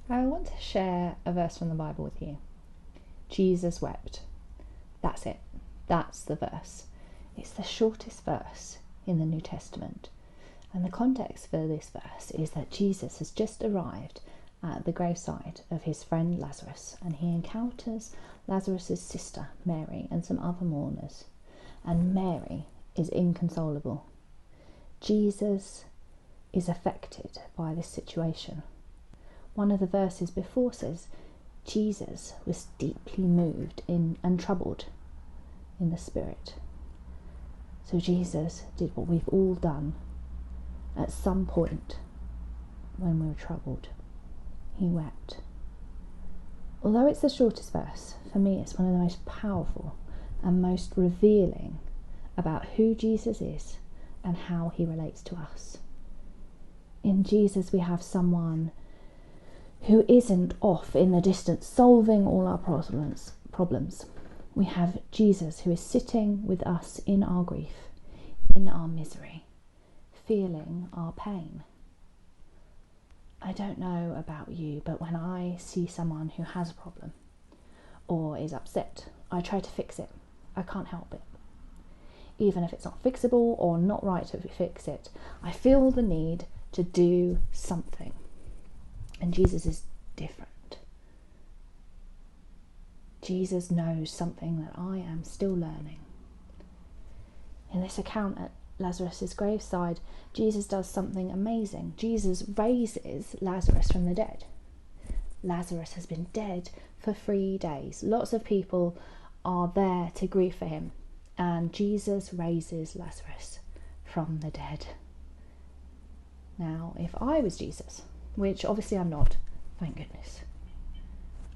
I want to share a verse from the Bible with you. Jesus wept. That's it. That's the verse. It's the shortest verse in the New Testament. And the context for this verse is that Jesus has just arrived at the graveside of his friend Lazarus, and he encounters Lazarus' sister Mary and some other mourners. And Mary is inconsolable. Jesus is affected by this situation. One of the verses before says, Jesus was deeply moved and troubled in the spirit. So Jesus did what we've all done at some point when we were troubled. He wept. Although it's the shortest verse, for me it's one of the most powerful and most revealing about who Jesus is and how he relates to us. In Jesus we have someone who isn't off in the distance solving all our problems. We have Jesus who is sitting with us in our grief, in our misery, feeling our pain. I don't know about you, but when I see someone who has a problem or is upset, I try to fix it. I can't help it. Even if it's not fixable or not right to fix it, I feel the need to do something. And Jesus is different. Jesus knows something that I am still learning. In this account at Lazarus' graveside, Jesus does something amazing. Jesus raises Lazarus from the dead. Lazarus has been dead for 3 days. Lots of people are there to grieve for him. And Jesus raises Lazarus from the dead. Now, if I was Jesus, which obviously I'm not, thank goodness,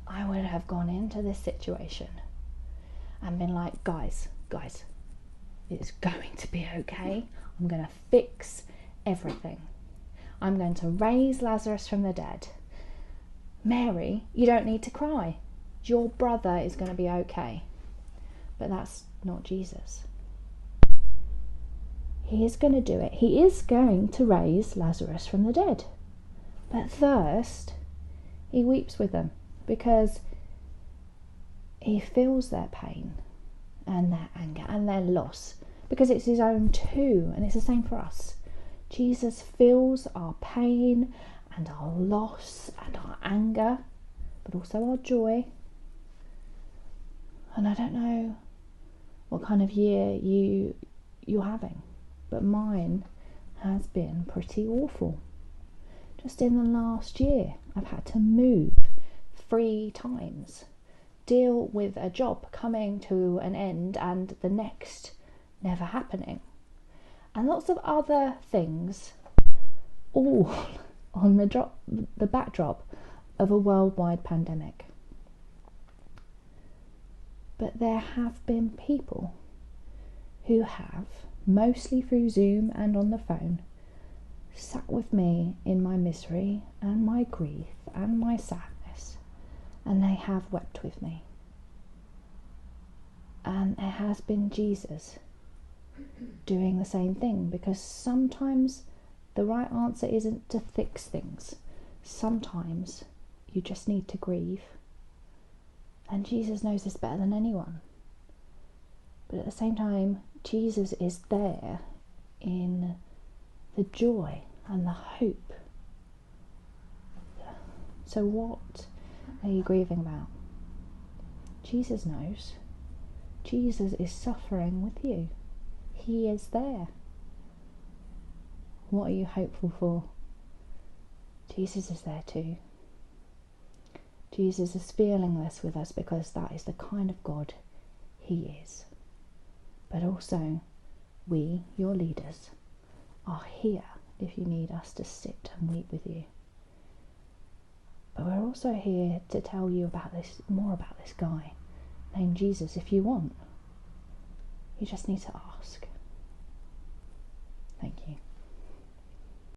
I would have gone into this situation and been like, guys, it's going to be okay. I'm going to fix everything. I'm going to raise Lazarus from the dead. Mary, you don't need to cry. Your brother is going to be okay. But that's not Jesus. He is going to do it. He is going to raise Lazarus from the dead. But first, he weeps with them because he feels their pain and their anger and their loss, because it's his own too, and it's the same for us. Jesus feels our pain and our loss and our anger, but also our joy. And I don't know what kind of year you're having, but mine has been pretty awful. Just in the last year, I've had to move 3 times, deal with a job coming to an end and the next never happening, and lots of other things, all on the backdrop of a worldwide pandemic. But there have been people who have, mostly through Zoom and on the phone, sat with me in my misery and my grief and my sadness, and they have wept with me. And it has been Jesus doing the same thing, because sometimes the right answer isn't to fix things. Sometimes you just need to grieve. And Jesus knows this better than anyone. But at the same time, Jesus is there in the joy and the hope. So what are you grieving about? Jesus knows. Jesus is suffering with you. He is there. What are you hopeful for? Jesus is there too. Jesus is feeling this with us because that is the kind of God he is. But also, we, your leaders, are here if you need us to sit and weep with you. But we're also here to tell you about this, more about this guy named Jesus if you want. You just need to ask. Thank you.